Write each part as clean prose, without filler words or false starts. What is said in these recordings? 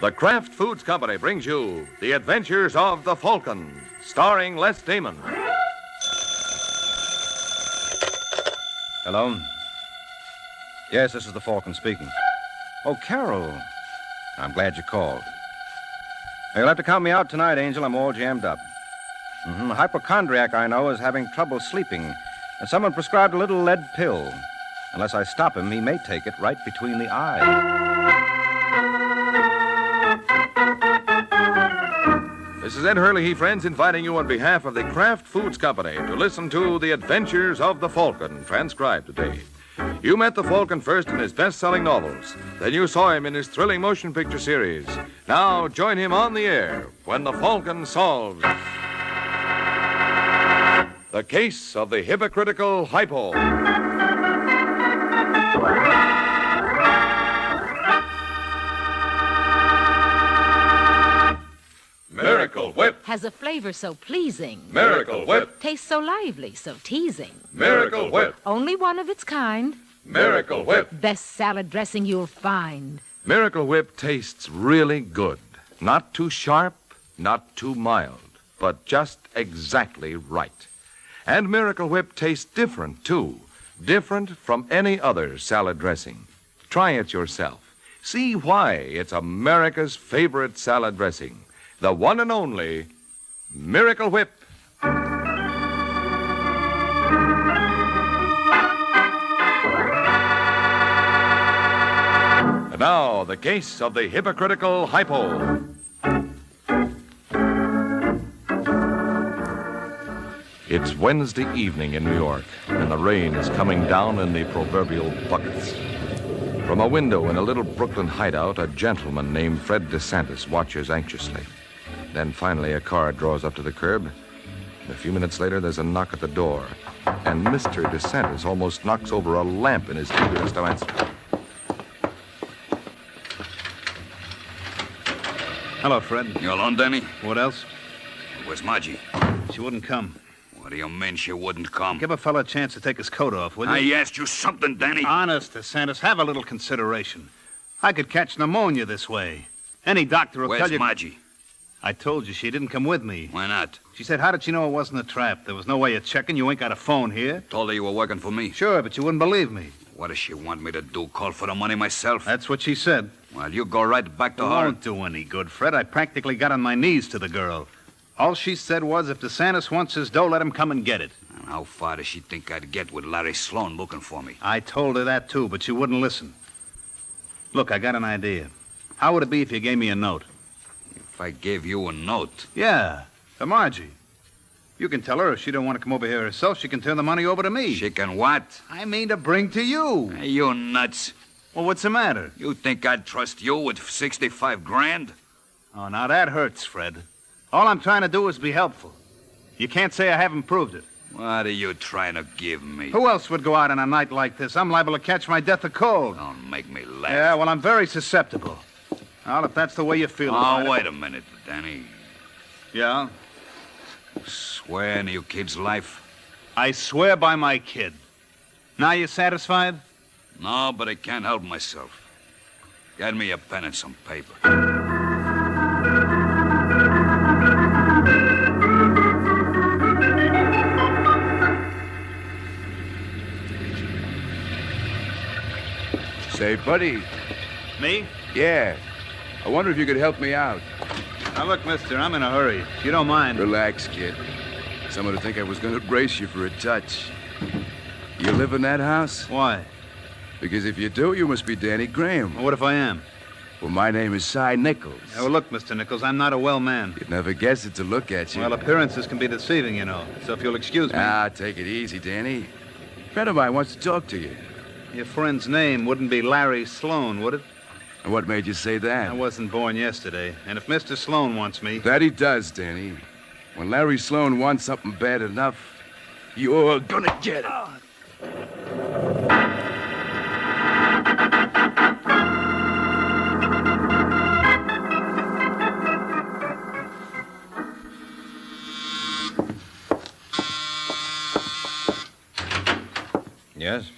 The Kraft Foods Company brings you The Adventures of the Falcon, starring Les Damon. Hello? Yes, this is the Falcon speaking. Oh, Carol. I'm glad you called. You'll have to count me out tonight, Angel. I'm all jammed up. A hypochondriac I know is having trouble sleeping, and someone prescribed a little lead pill. Unless I stop him, he may take it right between the eyes. This is Ed Hurley, friends, inviting you on behalf of the Kraft Foods Company to listen to The Adventures of the Falcon, transcribed today. You met the Falcon first in his best-selling novels. Then you saw him in his thrilling motion picture series. Now join him on the air when the Falcon solves the case of the hypocritical Hypo. Miracle Whip. Has a flavor so pleasing. Miracle Whip. Tastes so lively, so teasing. Miracle Whip. Only one of its kind. Miracle Whip. Best salad dressing you'll find. Miracle Whip tastes really good. Not too sharp, not too mild, but just exactly right. And Miracle Whip tastes different, too. Different from any other salad dressing. Try it yourself. See why it's America's favorite salad dressing. The one and only Miracle Whip. And now, the case of the hypocritical Hypo. It's Wednesday evening in New York, and the rain is coming down in the proverbial buckets. From a window in a little Brooklyn hideout, a gentleman named Fred DeSantis watches anxiously. Then finally a car draws up to the curb. And a few minutes later, there's a knock at the door. And Mr. DeSantis almost knocks over a lamp in his eagerness to answer. Hello, Fred. You alone, Danny? What else? Where's Margie? She wouldn't come. What do you mean she wouldn't come? Give a fella a chance to take his coat off, will you? I asked you something, Danny. Honest, DeSantis, have a little consideration. I could catch pneumonia this way. Any doctor will Where's tell you... Margie? I told you she didn't come with me. Why not? She said, how did she know it wasn't a trap? There was no way of checking. You ain't got a phone here. Told her you were working for me. Sure, but you wouldn't believe me. What does she want me to do? Call for the money myself? That's what she said. Well, you go right back to It her. won't do any good, Fred. I practically got on my knees to the girl. All she said was, if DeSantis wants his dough, let him come and get it. And how far does she think I'd get with Larry Sloan looking for me? I told her that, too, but she wouldn't listen. Look, I got an idea. How would it be if you gave me a note? If I gave you a note? Yeah, to Margie. You can tell her if she don't want to come over here herself, she can turn the money over to me. She can what? I mean to bring to you. Are you nuts? Well, what's the matter? You think I'd trust you with 65 grand? Oh, now that hurts, Fred. All I'm trying to do is be helpful. You can't say I haven't proved it. What are you trying to give me? Who else would go out on a night like this? I'm liable to catch my death of cold. Don't make me laugh. Yeah, well, I'm very susceptible. Well, if that's the way you feel about it... Oh, wait a minute, Danny. Yeah? Swear on your kid's life? I swear by my kid. Now you satisfied? No, but I can't help myself. Get me a pen and some paper. Say, buddy. Me? Yeah. I wonder if you could help me out. Now, look, mister, I'm in a hurry. If you don't mind. Relax, kid. Someone would think I was going to brace you for a touch. You live in that house? Why? Because if you do, you must be Danny Graham. Well, what if I am? Well, my name is Cy Nichols. Yeah, well, look, Mr. Nichols, I'm not a well man. You'd never guess it to look at you. Well, appearances can be deceiving, you know. So if you'll excuse me. Ah, take it easy, Danny. A friend of mine wants to talk to you. Your friend's name wouldn't be Larry Sloan, would it? And what made you say that? I wasn't born yesterday. And if Mr. Sloan wants me... That he does, Danny. When Larry Sloan wants something bad enough, you're gonna get it. Yes?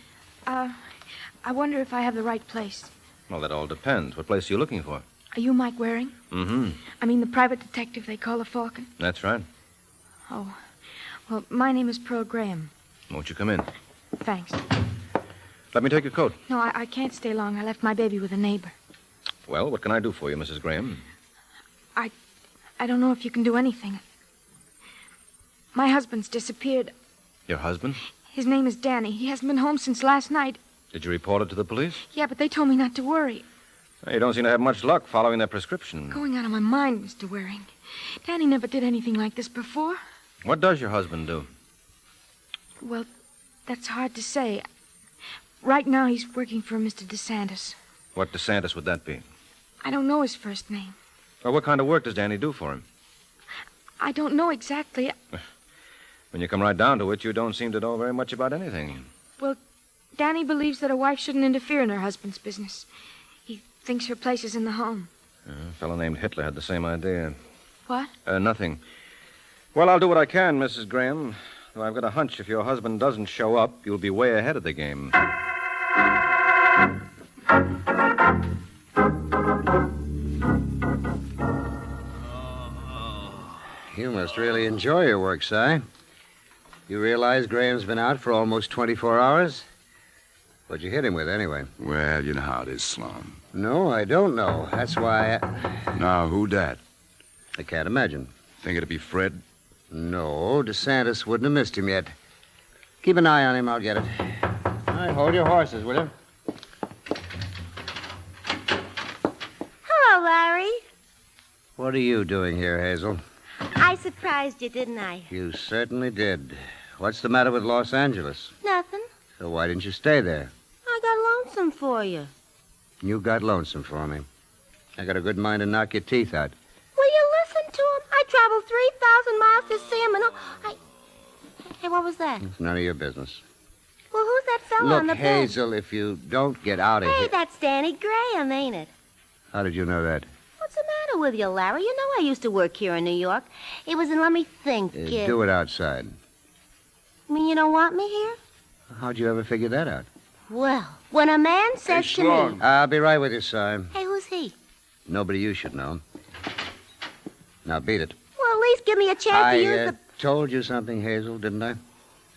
I wonder if I have the right place. Well, that all depends. What place are you looking for? Are you Mike Waring? Mm-hmm. I mean the private detective they call the Falcon? That's right. Oh. Well, my name is Pearl Graham. Won't you come in? Thanks. Let me take your coat. No, I can't stay long. I left my baby with a neighbor. Well, what can I do for you, Mrs. Graham? I don't know if you can do anything. My husband's disappeared. Your husband? His name is Danny. He hasn't been home since last night. Did you report it to the police? Yeah, but they told me not to worry. You don't seem to have much luck following their prescription. Going out of my mind, Mr. Waring. Danny never did anything like this before. What does your husband do? Well, that's hard to say. Right now, he's working for Mr. DeSantis. What DeSantis would that be? I don't know his first name. Well, what kind of work does Danny do for him? I don't know exactly. When you come right down to it, you don't seem to know very much about anything. Well, Danny believes that a wife shouldn't interfere in her husband's business. He thinks her place is in the home. A fellow named Hitler had the same idea. What? Nothing. Well, I'll do what I can, Mrs. Graham. Though I've got a hunch if your husband doesn't show up, you'll be way ahead of the game. You must really enjoy your work, Si. You realize Graham's been out for almost 24 hours? What'd you hit him with, anyway? Well, you know how it is, Sloan. No, I don't know. That's why Now, who dat? I can't imagine. Think it'd be Fred? No, DeSantis wouldn't have missed him yet. Keep an eye on him. I'll get it. All right, hold your horses, will you? Hello, Larry. What are you doing here, Hazel? I surprised you, didn't I? You certainly did. What's the matter with Los Angeles? Nothing. So why didn't you stay there? I got lonesome for you. You got lonesome for me. I got a good mind to knock your teeth out. Will you listen to him? I traveled 3,000 miles to see him, and Hey, what was that? It's none of your business. Well, who's that fella Look, on the bed? Hazel, if you don't get out of Hey, here... that's Danny Graham, ain't it? How did you know that? What's the matter with you, Larry? You know I used to work here in New York. It was in, let me think, Do it outside. You mean you don't want me here? How'd you ever figure that out? Well, when a man says to me... I'll be right with you, Si. Hey, who's he? Nobody you should know. Now, beat it. Well, at least give me a chance to use I the... told you something, Hazel, didn't I?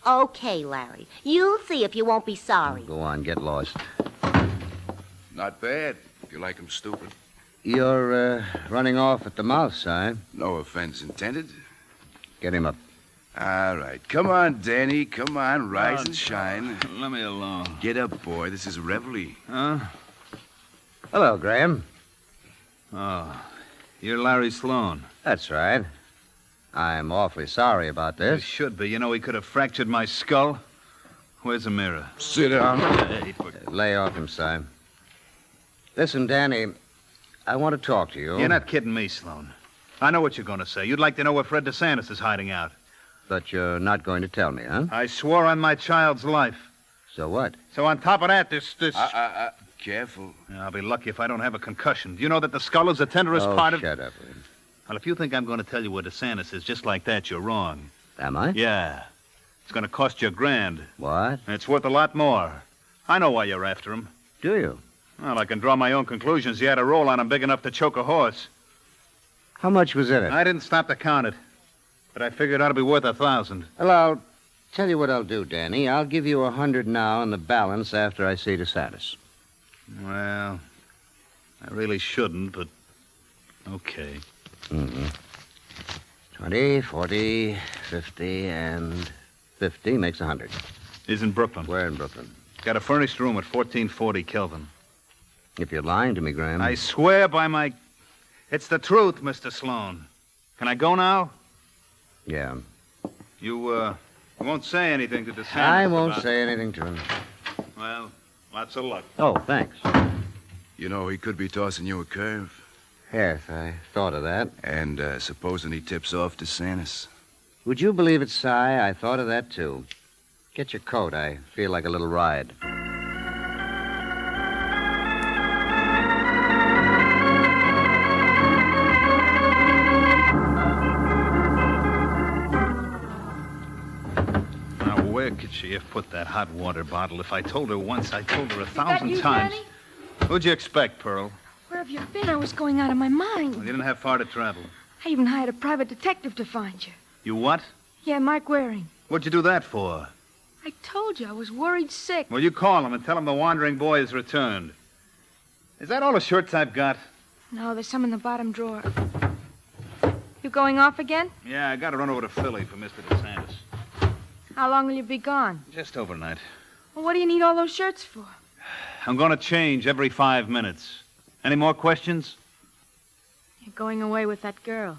Okay, Larry. You'll see if you won't be sorry. Go on, get lost. Not bad, if you like 'em stupid. You're running off at the mouth, Si. No offense intended. Get him up. All right. Come on, Danny. Come on, rise and shine. Let me alone. Get up, boy. This is reveille. Huh? Hello, Graham. Oh, you're Larry Sloan. That's right. I'm awfully sorry about You this. should be. You know he could have fractured my skull. Where's the mirror? Sit down. Hey, Lay off him, Si. Listen, Danny, I want to talk to you. You're not kidding me, Sloan. I know what you're going to say. You'd like to know where Fred DeSantis is hiding out. But you're not going to tell me, huh? I swore on my child's life. So what? So on top of that, this... Careful. I'll be lucky if I don't have a concussion. Do you know that the skull is the tenderest part of... shut up. Well, if you think I'm going to tell you where DeSantis is just like that, you're wrong. Am I? Yeah. It's going to cost you $1,000. What? And it's worth a lot more. I know why you're after him. Do you? Well, I can draw my own conclusions. You had a roll on him big enough to choke a horse. How much was in it? I didn't stop to count it. But I figured it ought to be worth 1,000. Well, I'll tell you what I'll do, Danny. I'll give you 100 now and the balance after I see DeSantis. Well, I really shouldn't, but okay. 20, 40, 50, and 50 makes 100. He's in Brooklyn. Where in Brooklyn? Got a furnished room at 1440 Kelvin. If you're lying to me, Graham. I swear by my... It's the truth, Mr. Sloan. Can I go now? Yeah. You won't say anything to DeSantis I won't about... say anything to him. Well, lots of luck. Oh, thanks. You know, he could be tossing you a curve. Yes, I thought of that. And supposing he tips off DeSantis. Would you believe it, Si? I thought of that, too. Get your coat. I feel like a little ride. Now, where could she have put that hot water bottle? If I told her once, I told her 1,000 times. Danny? Who'd you expect, Pearl? Where have you been? I was going out of my mind. Well, you didn't have far to travel. I even hired a private detective to find you. You what? Yeah, Mike Waring. What'd you do that for? I told you I was worried sick. Well, you call him and tell him the wandering boy has returned. Is that all the shirts I've got? No, there's some in the bottom drawer. You going off again? Yeah, I got to run over to Philly for Mr. DeSantis. How long will you be gone? Just overnight. Well, what do you need all those shirts for? I'm going to change every 5 minutes. Any more questions? You're going away with that girl.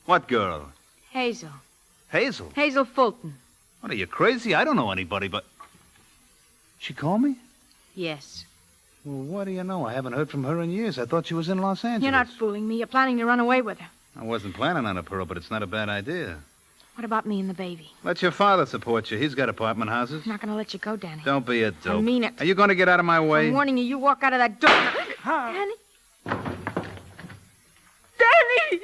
What girl? Hazel. Hazel? Hazel Fulton. What, are you crazy? I don't know anybody, but... She called me? Yes. Well, what do you know? I haven't heard from her in years. I thought she was in Los Angeles. You're not fooling me. You're planning to run away with her. I wasn't planning on it, Pearl, but it's not a bad idea. What about me and the baby? Let your father support you. He's got apartment houses. I'm not going to let you go, Danny. Don't be a dope. I mean it. Are you going to get out of my way? I'm warning you. You walk out of that door. Danny! Danny!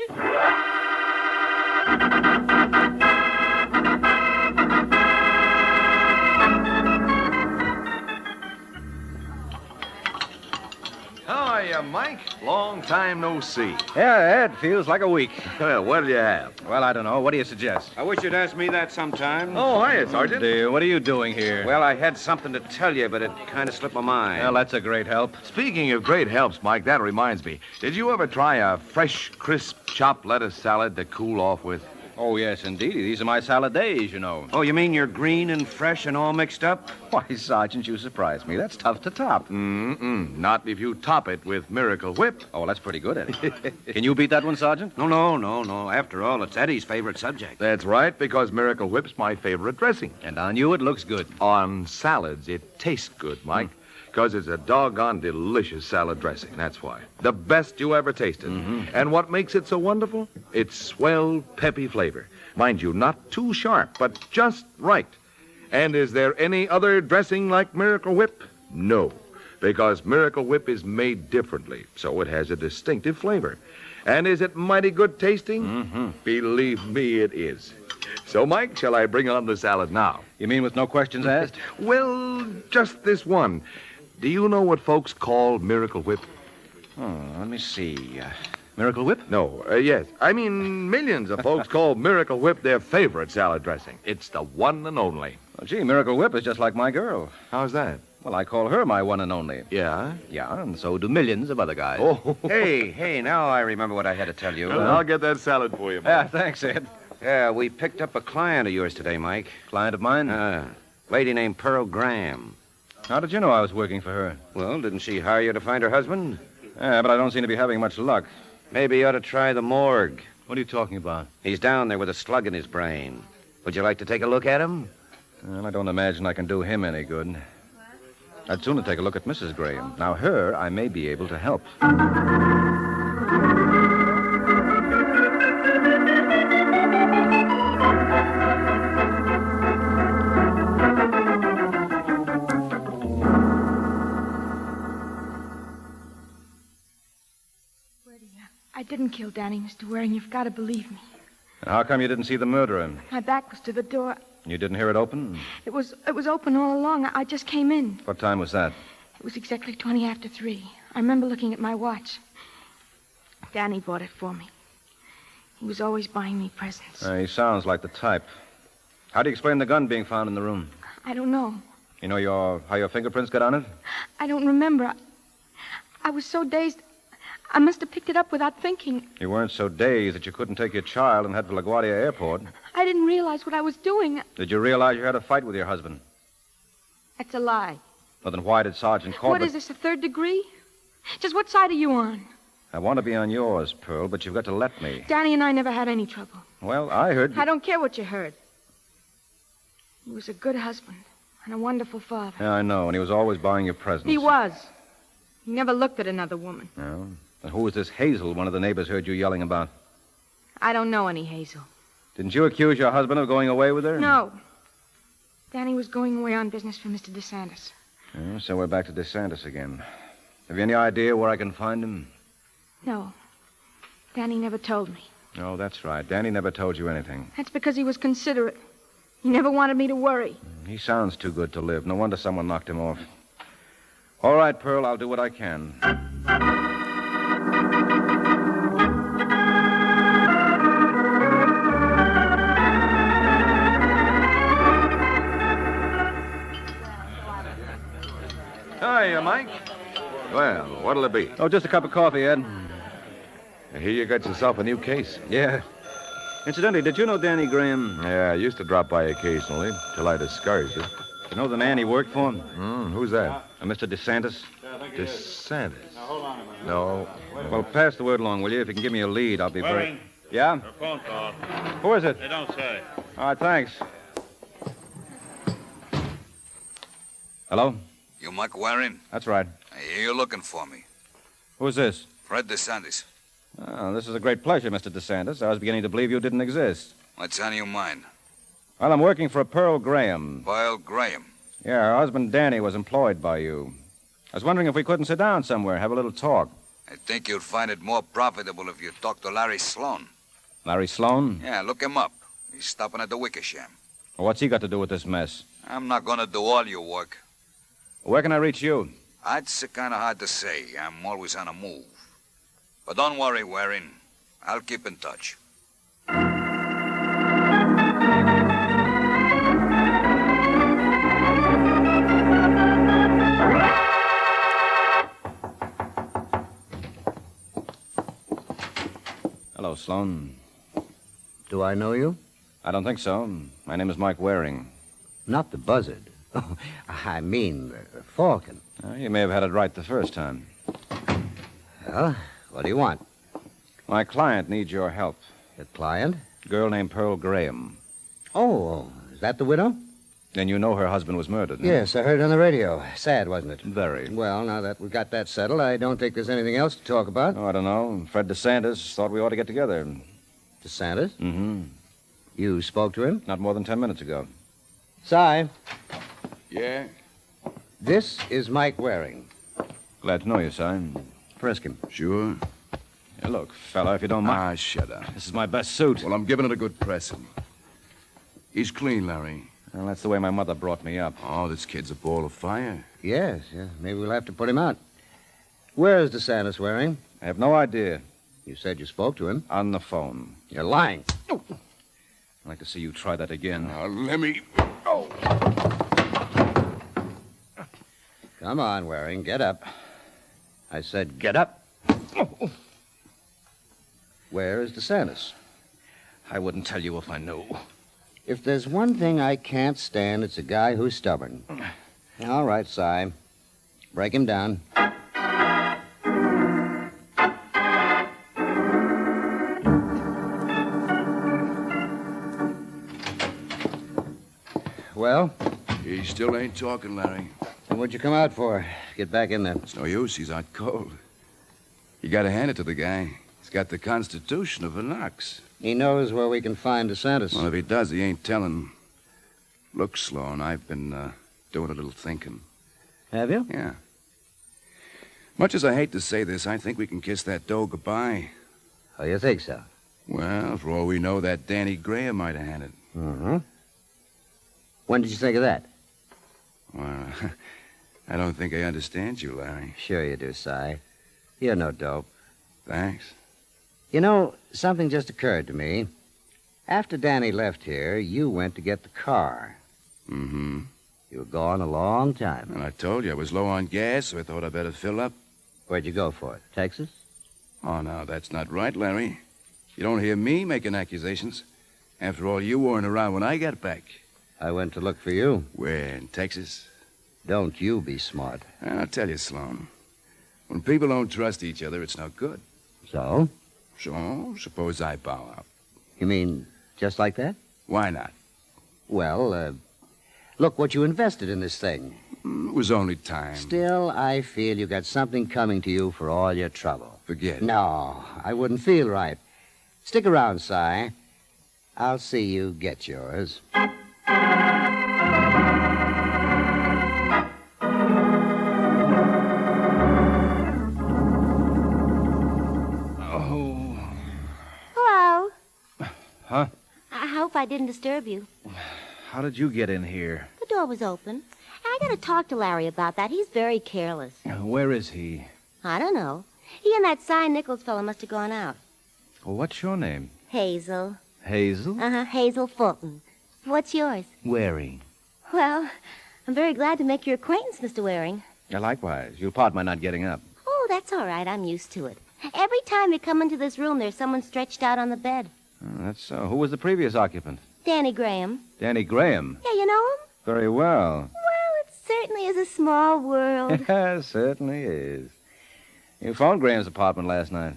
How are you, Mike? Long time no see. Yeah, Ed, feels like a week. Well, what did you have? Well, I don't know. What do you suggest? I wish you'd ask me that sometime. Oh, hiya, Sergeant. Dear, what are you doing here? Well, I had something to tell you, but it kind of slipped my mind. Well, that's a great help. Speaking of great helps, Mike, that reminds me. Did you ever try a fresh, crisp, chopped lettuce salad to cool off with? Oh, yes, indeed. These are my salad days, you know. Oh, you mean you're green and fresh and all mixed up? Why, Sergeant, you surprise me. That's tough to top. Not if you top it with Miracle Whip. Oh, that's pretty good, Eddie. Can you beat that one, Sergeant? No. After all, it's Eddie's favorite subject. That's right, because Miracle Whip's my favorite dressing. And on you, it looks good. On salads, it tastes good, Mike. Because it's a doggone delicious salad dressing, that's why. The best you ever tasted. And what makes it so wonderful? Its swell, peppy flavor. Mind you, not too sharp, but just right. And is there any other dressing like Miracle Whip? No, because Miracle Whip is made differently, so it has a distinctive flavor. And is it mighty good tasting? Believe me, it is. So, Mike, shall I bring on the salad now? You mean with no questions asked? Well, just this one. Do you know what folks call Miracle Whip? Oh, let me see. Miracle Whip? No, yes. I mean, millions of folks call Miracle Whip their favorite salad dressing. It's the one and only. Well, gee, Miracle Whip is just like my girl. How's that? Well, I call her my one and only. Yeah? Yeah, and so do millions of other guys. Oh. Hey, now I remember what I had to tell you. Well, I'll get that salad for you, Mike. Yeah, thanks, Ed. Yeah, we picked up a client of yours today, Mike. Client of mine? Lady named Pearl Graham. How did you know I was working for her? Well, didn't she hire you to find her husband? Yeah, but I don't seem to be having much luck. Maybe you ought to try the morgue. What are you talking about? He's down there with a slug in his brain. Would you like to take a look at him? Well, I don't imagine I can do him any good. I'd sooner take a look at Mrs. Graham. Now, her, I may be able to help. I didn't kill Danny, Mr. Waring. You've got to believe me. And how come you didn't see the murderer? My back was to the door. You didn't hear it open? It was open all along. I just came in. What time was that? It was exactly 20 after 3. I remember looking at my watch. Danny bought it for me. He was always buying me presents. He sounds like the type. How do you explain the gun being found in the room? I don't know. You know how your fingerprints got on it? I don't remember. I was so dazed. I must have picked it up without thinking. You weren't so dazed that you couldn't take your child and head to LaGuardia Airport. I didn't realize what I was doing. Did you realize you had a fight with your husband? That's a lie. Well, then why did Sergeant Corbett... What is this, a third degree? Just what side are you on? I want to be on yours, Pearl, but you've got to let me. Danny and I never had any trouble. Well, I heard... I don't care what you heard. He was a good husband and a wonderful father. Yeah, I know, and he was always buying you presents. He was. He never looked at another woman. No? And who was this Hazel one of the neighbors heard you yelling about? I don't know any Hazel. Didn't you accuse your husband of going away with her? No. Danny was going away on business for Mr. DeSantis. Oh, so we're back to DeSantis again. Have you any idea where I can find him? No. Danny never told me. Oh, that's right. Danny never told you anything. That's because he was considerate. He never wanted me to worry. He sounds too good to live. No wonder someone knocked him off. All right, Pearl, I'll do what I can. What'll it be? Oh, just a cup of coffee, Ed. I hear you got yourself a new case. Yeah. Incidentally, did you know Danny Graham? Yeah, I used to drop by occasionally, till I discouraged it. You know the man he worked for? Who's that? Mr. DeSantis? DeSantis. No. Well, pass the word along, will you? If you can give me a lead, I'll be very... Waring. Yeah? A phone call. Who is it? They don't say. All right, thanks. Hello? You Mike Waring? That's right. I hear you're looking for me. Who's this? Fred DeSantis. Oh, this is a great pleasure, Mr. DeSantis. I was beginning to believe you didn't exist. What's on your mind? Well, I'm working for Pearl Graham. Pearl Graham. Yeah, her husband Danny was employed by you. I was wondering if we couldn't sit down somewhere, have a little talk. I think you'd find it more profitable if you talk to Larry Sloan. Larry Sloan? Yeah, look him up. He's stopping at the Wickersham. Well, what's he got to do with this mess? I'm not going to do all your work. Where can I reach you? It's kind of hard to say. I'm always on a move. But don't worry, Waring. I'll keep in touch. Hello, Sloan. Do I know you? I don't think so. My name is Mike Waring. Not the buzzard. Oh, I mean the Falcon. You may have had it right the first time. Well, what do you want? My client needs your help. Your client? A girl named Pearl Graham. Oh, is that the widow? Then you know her husband was murdered. Huh? Yes, I heard it on the radio. Sad, wasn't it? Very. Well, now that we've got that settled, I don't think there's anything else to talk about. Oh, I don't know. Fred DeSantis thought we ought to get together. DeSantis? Mm-hmm. You spoke to him? Not more than 10 minutes ago. Si, Yeah? this is Mike Waring. Glad to know you, son. Frisk him. Sure? Yeah, look, fella, if you don't mind. Shut up. This is my best suit. Well, I'm giving it a good pressing. He's clean, Larry. Well, that's the way my mother brought me up. Oh, this kid's a ball of fire. Yes, yeah. Maybe we'll have to put him out. Where's DeSantis Waring? I have no idea. You said you spoke to him. On the phone. You're lying. I'd like to see you try that again. Now, let me... Come on, Waring. Get up. I said get up. Where is DeSantis? I wouldn't tell you if I knew. If there's one thing I can't stand, it's a guy who's stubborn. All right, Si. Break him down. Well? He still ain't talking, Larry. Then what'd you come out for? Get back in there. It's no use. He's out cold. You gotta hand it to the guy. He's got the constitution of an ox. He knows where we can find DeSantis. Well, if he does, he ain't telling. Look, Sloan, I've been doing a little thinking. Have you? Yeah. Much as I hate to say this, I think we can kiss that dough goodbye. Oh, you think so? Well, for all we know, that Danny Graham might have had it. Mm-hmm. When did you think of that? Well, I don't think I understand you, Larry. Sure you do, Si. You're no dope. Thanks. You know, something just occurred to me. After Danny left here, you went to get the car. Mm-hmm. You were gone a long time. And I told you I was low on gas, so I thought I'd better fill up. Where'd you go for it? Texas? Oh, no, that's not right, Larry. You don't hear me making accusations. After all, you weren't around when I got back. I went to look for you. Where, in Texas? Don't you be smart. I'll tell you, Sloan. When people don't trust each other, it's no good. So? So, suppose I bow out. You mean just like that? Why not? Well, look what you invested in this thing. It was only time. Still, I feel you got something coming to you for all your trouble. Forget it. No, I wouldn't feel right. Stick around, Si. I'll see you get yours. Hello. Huh? I hope I didn't disturb you. How did you get in here? The door was open. I gotta talk to Larry about that. He's very careless. Where is he? I don't know. He and that Cy Nichols fellow must have gone out. Well, what's your name? Hazel. Hazel? Uh-huh, Hazel Fulton. What's yours? Waring. Well, I'm very glad to make your acquaintance, Mr. Waring. Likewise. You'll pardon my not getting up. Oh, Oh, that's all right. I'm used to it. Every time you come into this room, there's someone stretched out on the bed. Oh, that's so. Who was the previous occupant? Danny Graham. Danny Graham. Yeah, you know him? Very well. Well, it certainly is a small world. Yeah, certainly is. You phoned Graham's apartment last night.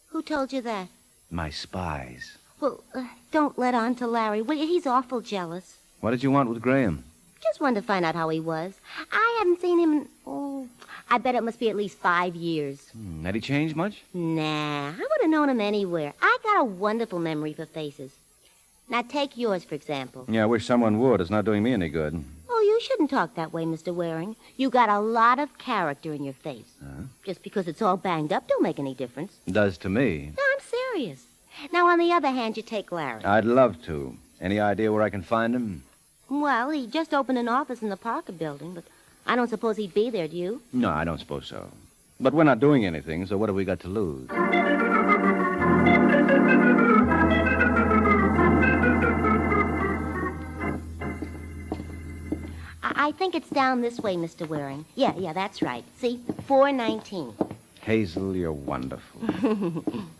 Who told you that? My spies. Well, don't let on to Larry, will you? He's awful jealous. What did you want with Graham? Just wanted to find out how he was. I haven't seen him in, I bet it must be at least 5 years. Had he changed much? Nah, I would have known him anywhere. I got a wonderful memory for faces. Now, take yours, for example. Yeah, I wish someone would. It's not doing me any good. Oh, you shouldn't talk that way, Mr. Waring. You got a lot of character in your face. Just because it's all banged up don't make any difference. It does to me. No, I'm serious. Now, on the other hand, you take Larry. I'd love to. Any idea where I can find him? Well, he just opened an office in the Parker building, but I don't suppose he'd be there, do you? No, I don't suppose so. But we're not doing anything, so what have we got to lose? I think it's down this way, Mr. Waring. Yeah, that's right. See? 419. Hazel, you're wonderful.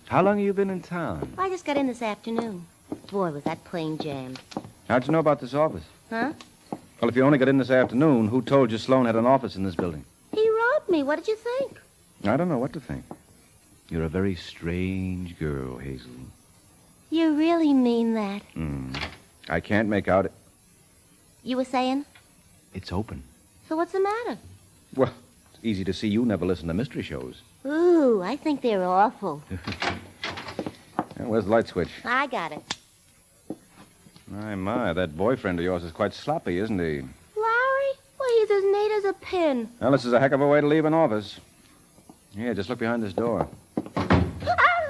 How long have you been in town? I just got in this afternoon. Boy, was that plane jammed. How'd you know about this office? Huh? Well, if you only got in this afternoon, who told you Sloan had an office in this building? He wrote me. What did you think? I don't know what to think. You're a very strange girl, Hazel. You really mean that? I can't make out it. You were saying? It's open. So what's the matter? Well, it's easy to see you never listen to mystery shows. Ooh, I think they're awful. Where's the light switch? I got it. My, that boyfriend of yours is quite sloppy, isn't he? Larry? Well, he's as neat as a pin. Well, this is a heck of a way to leave an office. Here, just look behind this door.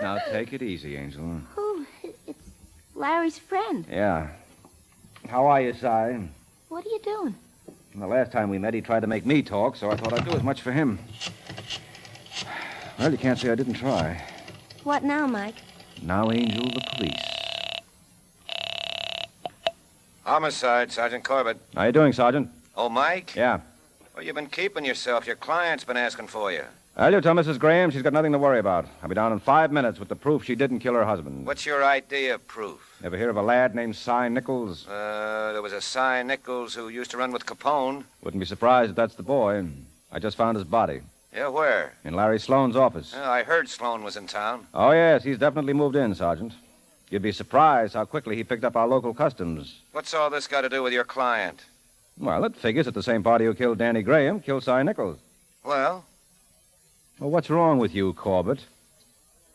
Now, take it easy, Angel. Oh, it's Larry's friend. Yeah. How are you, Si? What are you doing? The last time we met, he tried to make me talk, so I thought I'd do as much for him. Well, you can't say I didn't try. What now, Mike? Now, Angel, the police. Homicide, Sergeant Corbett. How you doing, Sergeant? Oh, Mike? Yeah. Well, you've been keeping yourself. Your client's been asking for you. Well, you tell Mrs. Graham she's got nothing to worry about. I'll be down in 5 minutes with the proof she didn't kill her husband. What's your idea of proof? Ever hear of a lad named Si Nichols? There was a Si Nichols who used to run with Capone. Wouldn't be surprised if that's the boy. I just found his body. Yeah, where? In Larry Sloan's office. I heard Sloan was in town. Oh, yes, he's definitely moved in, Sergeant. You'd be surprised how quickly he picked up our local customs. What's all this got to do with your client? Well, it figures that the same party who killed Danny Graham killed Si Nichols. Well, what's wrong with you, Corbett?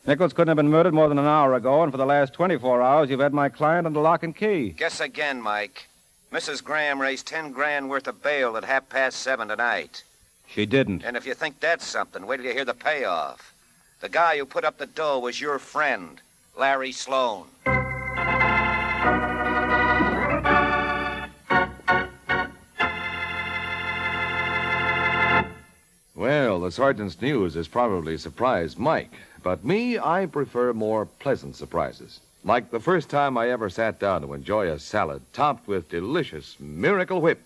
Nichols couldn't have been murdered more than an hour ago, and for the last 24 hours, you've had my client under lock and key. guess again, Mike. Mrs. Graham raised 10 grand worth of bail at 7:30 tonight. She didn't. And if you think that's something, wait till you hear the payoff. The guy who put up the dough was your friend, Larry Sloan. Well, the sergeant's news has probably surprised Mike. But me, I prefer more pleasant surprises. Like the first time I ever sat down to enjoy a salad topped with delicious Miracle Whip.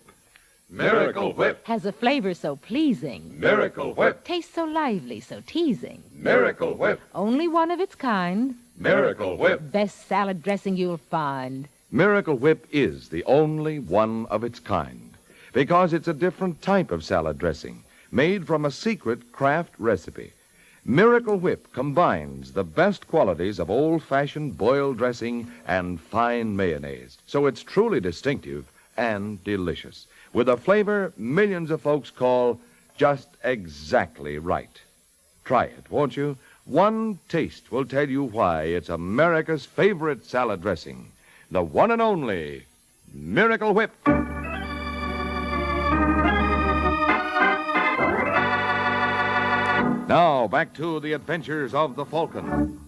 Miracle Whip. Has a flavor so pleasing. Miracle Whip. Tastes so lively, so teasing. Miracle Whip. Only one of its kind. Miracle Whip. Best salad dressing you'll find. Miracle Whip is the only one of its kind because it's a different type of salad dressing made from a secret craft recipe. Miracle Whip combines the best qualities of old-fashioned boiled dressing and fine mayonnaise, so it's truly distinctive and delicious, with a flavor millions of folks call just exactly right. Try it, won't you? One taste will tell you why it's America's favorite salad dressing, the one and only Miracle Whip. Now, back to the adventures of the Falcon.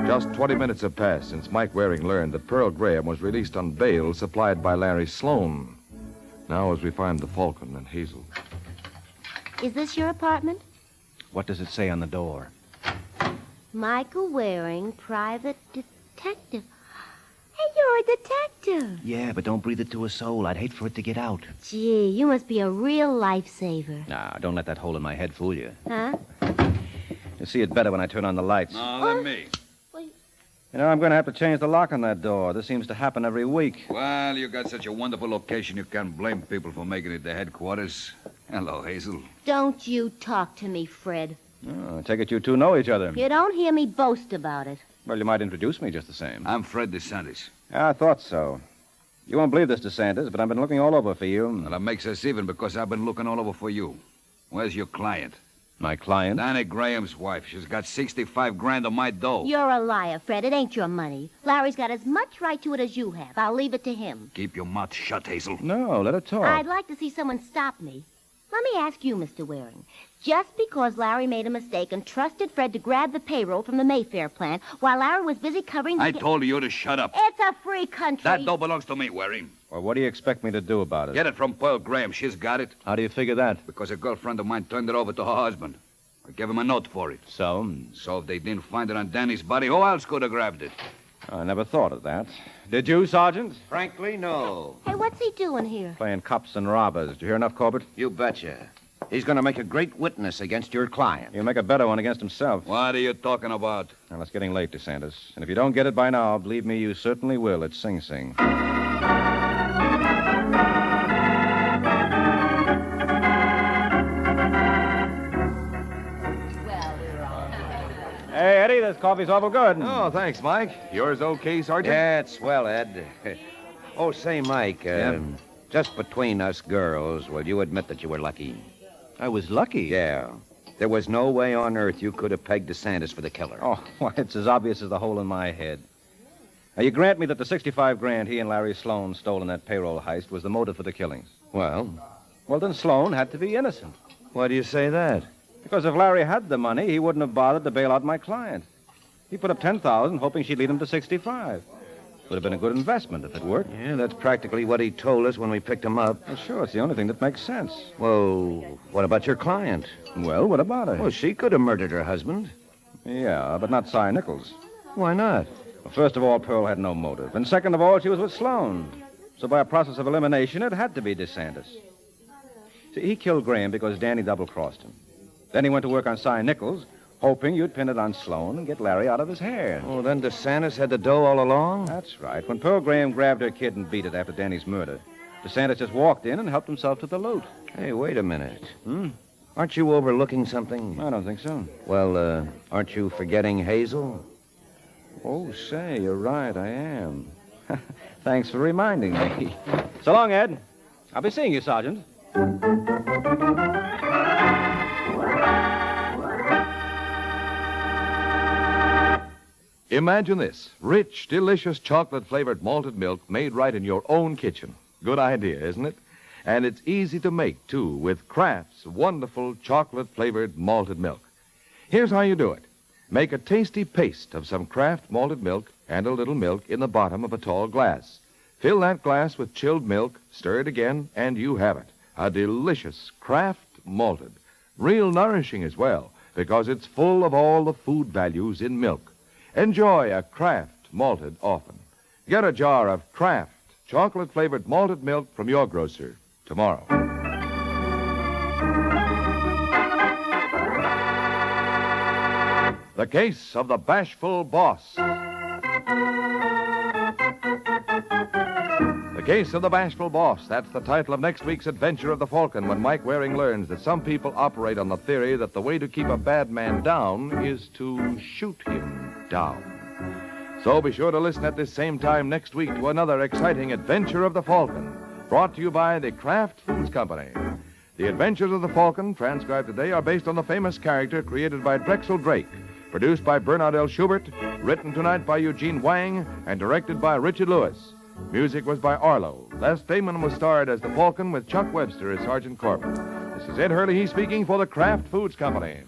Just 20 minutes have passed since Mike Waring learned that Pearl Graham was released on bail supplied by Larry Sloan. Now, as we find the Falcon and Hazel. Is this your apartment? What does it say on the door? Michael Waring, private detective. You're a detective. Yeah, but don't breathe it to a soul. I'd hate for it to get out. Gee, you must be a real lifesaver. Now, don't let that hole in my head fool you. Huh? You'll see it better when I turn on the lights. No, let me. You know, I'm going to have to change the lock on that door. This seems to happen every week. Well, you got such a wonderful location, you can't blame people for making it their headquarters. Hello, Hazel. Don't you talk to me, Fred. Oh, I take it you two know each other. You don't hear me boast about it. Well, you might introduce me just the same. I'm Fred DeSantis. Yeah, I thought so. You won't believe this, DeSantis, but I've been looking all over for you. Well, that makes us even because I've been looking all over for you. Where's your client? My client? Danny Graham's wife. She's got 65 grand of my dough. You're a liar, Fred. It ain't your money. Larry's got as much right to it as you have. I'll leave it to him. Keep your mouth shut, Hazel. No, let her talk. I'd like to see someone stop me. Let me ask you, Mr. Waring. Just because Larry made a mistake and trusted Fred to grab the payroll from the Mayfair plant while Larry was busy covering the... I told you to shut up. It's a free country. That dough belongs to me, Waring. Well, what do you expect me to do about it? Get it from Pearl Graham. She's got it. How do you figure that? Because a girlfriend of mine turned it over to her husband. I gave him a note for it. So? So if they didn't find it on Danny's body, who else could have grabbed it? I never thought of that. Did you, Sergeant? Frankly, no. Hey, what's he doing here? Playing cops and robbers. Did you hear enough, Corbett? You betcha. He's going to make a great witness against your client. He'll make a better one against himself. What are you talking about? Now, it's getting late, DeSantis. And if you don't get it by now, believe me, you certainly will at Sing Sing. Hey, Eddie, this coffee's awful good. Oh, thanks, Mike. Yours okay, Sergeant? Yeah, it's swell, Ed. Oh, say, Mike, just between us girls, will you admit that you were lucky? I was lucky. Yeah. There was no way on earth you could have pegged DeSantis for the killer. Oh, why, it's as obvious as the hole in my head. Now, you grant me that the 65 grand he and Larry Sloan stole in that payroll heist was the motive for the killings. Well, then Sloan had to be innocent. why do you say that? Because if Larry had the money, he wouldn't have bothered to bail out my client. He put up $10,000, hoping she'd lead him to 65. Would have been a good investment if it worked. Yeah, that's practically what he told us when we picked him up. Well, sure, it's the only thing that makes sense. Well, what about your client? Well, what about her? Well, she could have murdered her husband. Yeah, but not Cy Nichols. Why not? Well, first of all, Pearl had no motive. And second of all, she was with Sloan. So by a process of elimination, it had to be DeSantis. See, he killed Graham because Danny double-crossed him. Then he went to work on Cy Nichols, hoping you'd pin it on Sloan and get Larry out of his hair. Oh, then DeSantis had the dough all along? That's right. When Pearl Graham grabbed her kid and beat it after Danny's murder, DeSantis just walked in and helped himself to the loot. Hey, wait a minute. Aren't you overlooking something? I don't think so. Well, aren't you forgetting Hazel? Oh, say, you're right, I am. Thanks for reminding me. So long, Ed. I'll be seeing you, Sergeant. Imagine this. Rich, delicious chocolate-flavored malted milk made right in your own kitchen. Good idea, isn't it? And it's easy to make, too, with Kraft's wonderful chocolate-flavored malted milk. Here's how you do it. Make a tasty paste of some Kraft malted milk and a little milk in the bottom of a tall glass. Fill that glass with chilled milk, stir it again, and you have it. A delicious Kraft malted. Real nourishing as well, because it's full of all the food values in milk. Enjoy a Kraft malted often. Get a jar of Kraft chocolate-flavored malted milk from your grocer tomorrow. The Case of the Bashful Boss. The Case of the Bashful Boss. That's the title of next week's adventure of the Falcon when Mike Waring learns that some people operate on the theory that the way to keep a bad man down is to shoot him down. So be sure to listen at this same time next week to another exciting adventure of the Falcon, brought to you by the Kraft Foods Company. The Adventures of the Falcon, transcribed today, are based on the famous character created by Drexel Drake, produced by Bernard L. Schubert, written tonight by Eugene Wang, and directed by Richard Lewis. Music was by Arlo. Les Damon was starred as the Falcon with Chuck Webster as Sergeant Corbett. This is Ed Hurley speaking for the Kraft Foods Company.